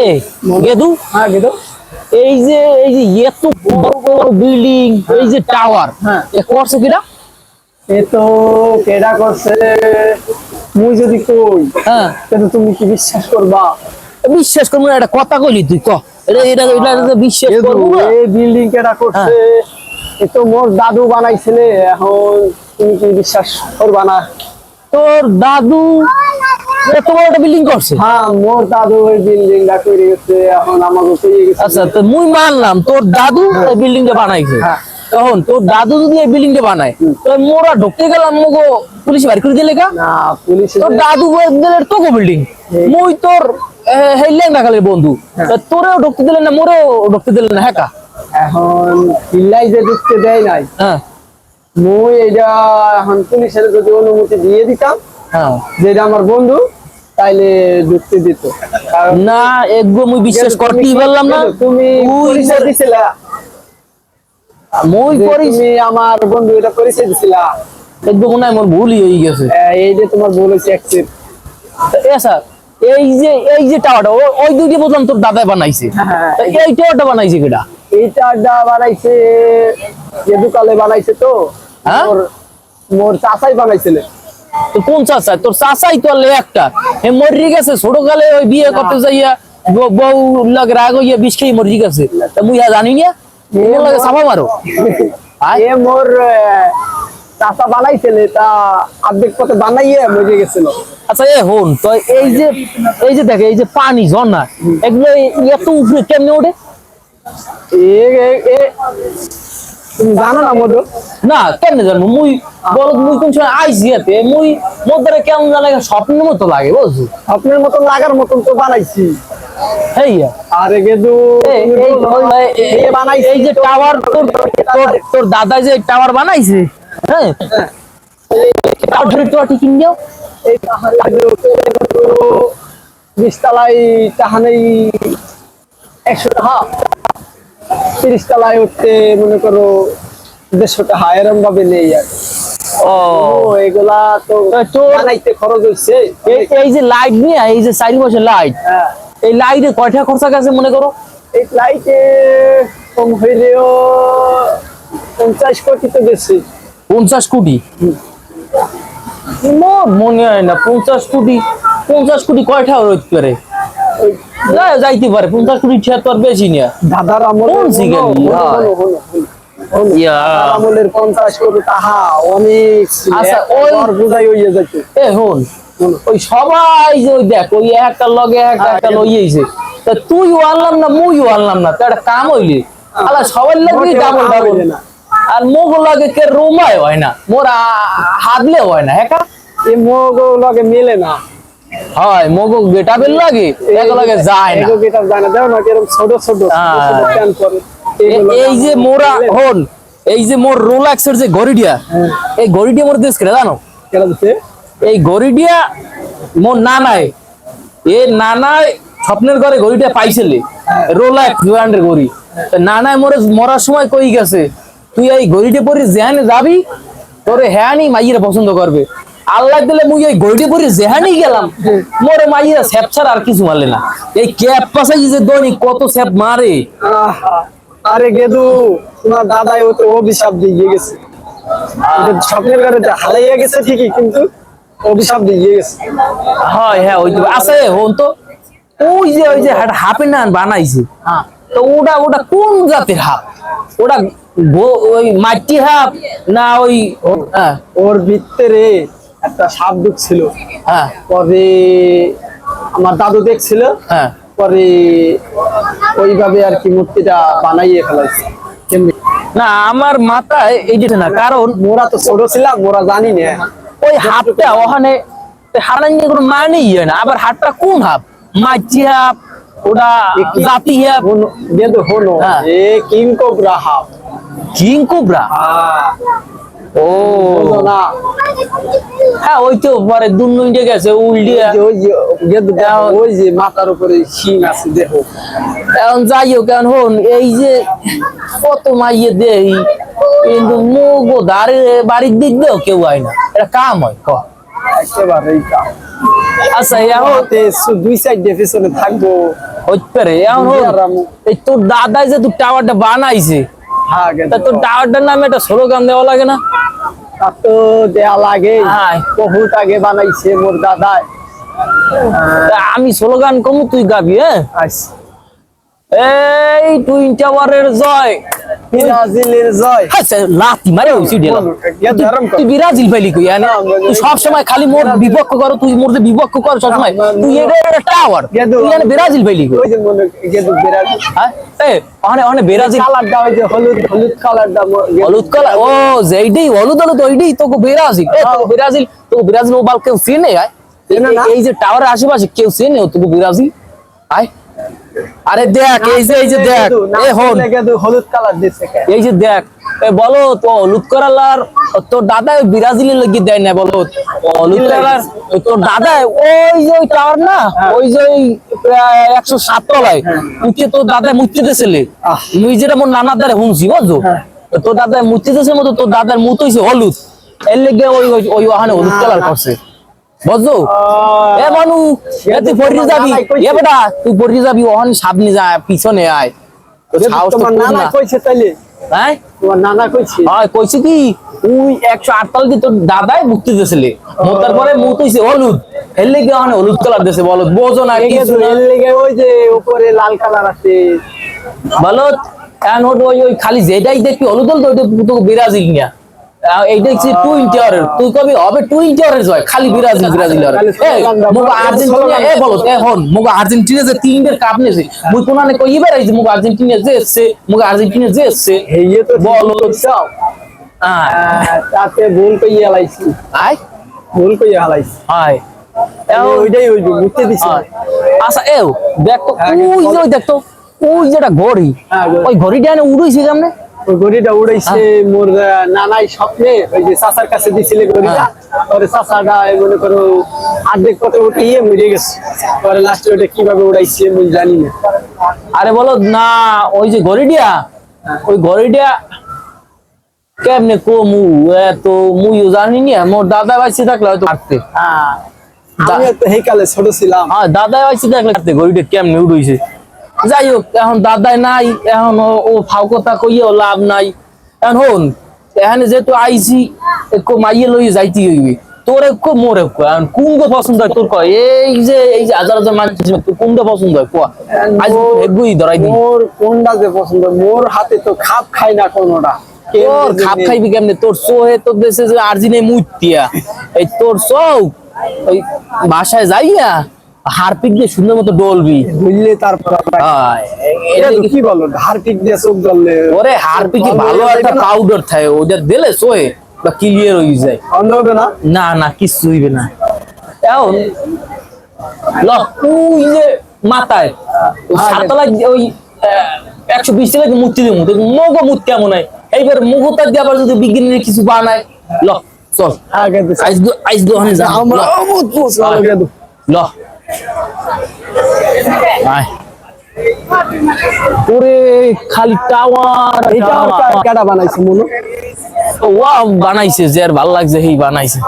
এ গেদু হ্যাঁ গেদু এই যে এত বড় বড় বিল্ডিং এই যে টাওয়ার হ্যাঁ এ করছে কিনা এ তো কেডা করছে মুই যদি কই হ্যাঁ কিন্তু তুমি কি বিশ্বাস করবা বিশ্বাস করবো না একটা কথা কইলি তুই ক এটা বিশ্বাস গেদু করবো না এই বিল্ডিং কেডা করছে এ তো মোর দাদু বানাইছিলে এখন তুমি কি বিশ্বাস করবা না তোর দাদু এত বড় একটা বিল্ডিং করছে হ্যাঁ মোর দাদু ওই বিল্ডিংটা করে গেছে এখন আমাকে পেয়ে গেছে আচ্ছা তো মুই মানলাম তোর দাদু এই বিল্ডিংটা বানাইছে হ্যাঁ। তখন তোর দাদু যদি এই বিল্ডিংটা বানায় তো মোরা ঢুকতে গেলাম মগো পুলিশ বাড়ি করে দিলে কা না পুলিশ তোর দাদু দিলে তোকে বিল্ডিং মুই তোর হেইলেন রাখালের বন্ধু তা তোরেও ঢুকতে দিলেন না মোরেও ঢুকতে দিলেন না হ্যাঁ কা? এখন কিল্লাই যে ঢুকতে দেয় নাই হ্যাঁ মুই এটা এখন পুলিশের যদি অনুমতি দিয়ে দিতাম হ্যাঁ যে এটা আমার বন্ধু তাইলে ঢুকতে দিত কারণ না একদম মুই বিশ্বাস করতেই পারলাম না তুমি তুই পরিচয় দিছিলা মুই যে করিস তুমি আমার বন্ধু এটা পরিচয় দিছিলা একদম মনে হয় মোর ভুলই হয়ে গেছে এই যে তোমার বলেছি অ্যাকসেপ্ট স্যার এই যে টাওয়ারটা ওই দুইটি বললাম তোর দাদাই বানাইছে হ্যাঁ। তা এই টাওয়ারটা বানাইছে কেটা এইটা আড্ডা বানাইছে যেদুকালে বানাইছে তো হ্যাঁ? মোর চাচাই বানাইছিল তো কোন চাচা তোর চাচাই তো আলে একটা এ মরি গেছে ছোট কালে ওই বিয়ে করতে যাইয়া বউ লাগে রাগ হইয়া বিষ খেয়ে মরি গেছে তা মুই জানি না মোর লাগে সাফা মারো এ মোর চাচা বানাইছিল তা অর্ধেক পথে বানাইয়ে মরে গেছিল আচ্ছা এ হন তো এই যে দেখে এই যে পানি ঝর্ণা এগুলো এত উপরে কেমনে ওঠে এ এ তুমি জানো না মধু না কেমনে জানবো মুই বল মুই কোন সময় আইছি এতে মুই মধ্যে কেমন জানে স্বপ্নের মতো লাগে বুঝছো স্বপ্নের মতন লাগার মতন তো বানাইছি হেইয়া আরে গেদু এই যে টাওয়ার তোর দাদা যে টাওয়ার বানাইছে হ্যাঁ ঠিক নিও এই বিশতলায় তাহানেই 100 টাকা 30 তলায় উঠতে মনে করো 150 টাকা এরম ভাবে নেই আর ও এগুলা তো বানাইতে খরচ হচ্ছে এই যে লাইট নিয়ে এই যে 4 বছর লাইট হ্যাঁ এই লাইটে কয়টা খরচা গেছে মনে করো এই লাইটে কম হইলেও 50 কোটি তো গেছে 50 কোটি মোর মনে হয় না 50 কোটি কয়টা হইতে পারে না যাইতে পারে 50 কোটি ঠিয়া তো আর বেশি না দাদার আমলে কোন সিগারি? ইয়া। আমলের 50 কোটি টাকা অনেক আচ্ছা, ওই- বুঝাই হইয়া যাচ্ছে এ হন ওই সবাই যে ওই দেখ ওই একটা লগে একটা লইয়েছে তা তুইও আনলাম না মুইও আনলাম না তো একটা কাম হইলে আলা সবার লাগে ডাবল ডাবল না আর মোগল লাগে কে রোমায় হয় না মোরা হাতলে হয় না হ্যাঁ কা? এই মোগ লগে মিলে না হয় মোগল গেটাবেল লাগে এক লাগে যায় না এগো গেটা জানা দাও না এরকম ছোট ছোট হ্যাঁ। প্যান্ট পরে এই যে মোরা হন এই যে মোর রোলাক্সের যে ঘড়িটা এই ঘড়িটা মোর দেশ কেটে জানো কেন দিতে এই ঘড়িটা মোর নানায় এ নানায় স্বপ্নের ঘরে ঘড়িটা পাইছিলে রোলাক্স ব্র্যান্ডের ঘড়ি তা নানায় মোরে মরার সময় কই গেছে তুই এই ঘড়িটা পরে যেহানে যাবি তোরে হ্যানি মাইয়েরা পছন্দ করবে আল্লাহ দিলে মুই এই ঘড়িটা পরে যেহানি গেলাম মোরে মাইয়েরা স্যাপ ছাড়া আর কিছু মারলে না এই ক্যাপ পাশাই যে দৈনিক কত স্যাপ মারে আহা, আরে গেদু তোমার দাদাই ও তো অভিশাপ দিয়ে গেছে এটা স্বপ্নের ঘরে হারাইয়া গেছে ঠিকই কিন্তু অভিশাপ দিয়ে গেছে হয় হ্যাঁ ওই তো আছে হন তো ওই যে হাফে নান বানাইছে তো ওটা কোন জাতের হাফ ওটা ওই মাটি হাফ না ওই হ্যাঁ ওর ভিতরে একটা সাপ ঢুকছিল হ্যাঁ পরে আমার দাদু দেখছিল হ্যাঁ পরে ওইভাবে আর কি মূর্তিটা বানাইয়ে ফেলাইছে কেমনি না আমার মাথায় এই যেটা না কারণ মোরা তো ছোট ছিলাম মোরা জানি না ওই হাফটা ওখানে হারান নিয়ে কোনো মানেই হয় না আবার হাতটা কোন হাফ মাটি হাফ ওটা জাতি হাফ গেদু হলো হ্যাঁ। এ king cobra half king cobra ও বুঝো না হ্যাঁ ওই তো পরে দুর্নীতি গেছে উল্টিয়া ওই যে গেদু দেখো, ওই যে মাথার উপরে শিং আছে দেখো এখন যাই হোক এখন হন এই যে কত মাইয়ে দেই কিন্তু মুগো দাঁড়ে বাড়ির দিক দিয়েও কেউ হয় না এটা কাম হয় ক একেবারে এই কাম আচ্ছা এখন হাতে দুই সাইড পিছনে থাকবো হইতে রে এখন এই তোর দাদাই যে তুই টাওয়ারটা বানাইছে হ্যাঁ তা তোর টাওয়ারটার নামে একটা স্লোগান দেওয়া লাগে না? তা তো দেয়া লাগে, হ্যাঁ। বহুত আগে বানাইছে মোর দাদায়। তা আমি স্লোগান কমু তুই গাবি, হ্যাঁ? আচ্ছা। এই টুইন টাওয়ারের জয়, ব্রাজিলের জয়। আচ্ছা লাতি মারে হইছি দিলা ইয়া ধরম কর। তুই বিরাজিল পাইলি কই না? তুই সব সময় খালি মোর বিপক্ষ কর, তুই মোর যে বিপক্ষ কর সব সময়, তুই এটা টাওয়ার তুই এনে বিরাজিল পাইলি কই? ওই যে মনে গেদু ব্রাজিল হ্যাঁ এ ওখানে বিরাজিল কালারটা, ওই যে হলুদ হলুদ কালারটা হলুদ কালার, ও যেইডি হলুদ হলুদ ওইডি তোকে বিরাজিল, তোকে বিরাজিল মোবাইল কেউ চিনে আয়? চেনে না। এই যে টাওয়ারের আশেপাশে কেউ চিনে তোকে বিরাজিল আয়? আরে দেখ এই যে দেখ এ হন গেদু হলুদ কালার দিছে কে? এই যে দেখ এ বলো তো হলুদ করালার তোর দাদা ব্রাজিলের লাগি দেয় না বলো? হলুদ করালার তোর দাদা ওই যে ওই টাওয়ার না, ওই যে ওই 107 তলায় মুখে তোর দাদা মুখতে দিয়েছিলে, মুই যেটা মোর নানার দ্বারা শুনছি বুঝছো? তোর দাদা মুখতে দিয়েছে মতো তোর দাদার মুখ হইছে হলুদ, এর লেগে ওই ওই ওখানে হলুদ কালার করছে বুঝছো? এ মানু এ তুই পড়ি যাবি, এ বেটা তুই পড়ি যাবি, ওখানে সামনে যায় পিছনে আয়, তোর সাহস তো তোমার কম নানা না, কইছে তাইলে? হ্যাঁ? তোমার নানা কইছে? হয় কইছে কি ওই 108 তলা দিয়ে তোর দাদাই মুক্তি দিয়েছিলে, মোতার পরে মুখ হইছে হলুদ, এর লেগে ওখানে হলুদ কালার দিয়েছে বলো? বোঝো না কিছু না এর লেগে ওই যে উপরে লাল কালার আছে। বলো? এখন ওই ওই খালি যেটাই দেখবি হলুদ হলুদ ওইটা তোকে বিরাজিল নিয়া এইটা হচ্ছে টুইন টাওয়ারের, তুই কবি হবে টুইন টাওয়ারের জয়, খালি বিরাজিল বিরাজিল আর মুগ আর্জেন্টিনা এ বলো এখন মুগ আর্জেন্টিনা যে 3বার কাপ নিয়েছে, মুই কোনানে কই এবার এই যে মুগ আর্জেন্টিনা যে এসছে, মুগ আর্জেন্টিনা যে এসছে এই তো বলো চাও তাতে ভুল কইয়া লাইছি, আয় ভুল কইয়া লাইছি। আয় ওইটাই হইবে, বুঝতে দিছি। আচ্ছা এও দেখ তো ওই যে ওই দেখ তো ওই যেটা ঘড়ি, হ্যাঁ, ঘড়ি। ওই ঘড়িটা এনে উড়াইছে কেমনে? ওই ঘড়িটা উড়াইছে মোর নানাই স্বপ্নে, ওই যে চাচার কাছে দিছিলে ঘড়িটা, পরে চাচাটা মনে করো অর্ধেক পথে উঠিয়ে মরে গেছে, পরে লাস্টে ওটা কিভাবে উড়াইছে আমি জানি না। আরে বলো না ওই যে ঘড়িটা, ওই ঘড়িটা কেমনে কমু এত মুইও জানি না, মোর দাদা বাইসে থাকলে হয়তো পারতে। আমি তো সেই কালে ছোট ছিলাম। হ্যাঁ দাদা বাইসে থাকলে পারতে ঘড়িটা কেমনে উড়াইছে। যাই হোক এখন দাদাই নাই, এখন ও ফাও কথা কইও লাভ নাই। এখন হন এখানে যেহেতু আইছি একটু মাইয়ে লই যাইতে হইবে, তোর একটু মোর একটু এখন কোনটা পছন্দ হয় তোর কয়? এই যে হাজার হাজার মানুষ তোর কোনটা পছন্দ হয় কোয়া? আজ একগুই ধরাই দিই। মোর কোনটা যে পছন্দ, মোর হাতে তো খাপ খাই না কোনোটা। তোর খাপ খাইবি কেমনে? তোর চোহে তোর দেশে যে আর্জিনে মুতিয়া, এই তোর চোখ ওই বাসায় যাইয়া হারপিক দিয়ে সুন্দর মতো ডলবি বুঝলে তারপর এটা তো কি বলো, হারপিক দিয়ে চোখ জ্বললে? ওরে হারপিকে ভালো একটা পাউডার থাকে, ওটা দিলে চোহে বা ক্লিয়ার হয়ে যায়। অন্ধ হবে না? না না কিচ্ছু হইবে না। এখন ল ওই যে মাথায় সাতলা ওই 120 টাকা মূর্তি দেবো, মগো মূর্তি কেমন হয় এইবার মুখতার দিয়ে আবার যদি বিজ্ঞানীর কিছু বানায়। ল চল আগে আইস দোকানে যা আমরা ল আয় ওরে খালি টাওয়ার এটা কাটা বানাইছে মনে ওয়া বানাইছে যে আর ভাল লাগছে সেই বানাইছে।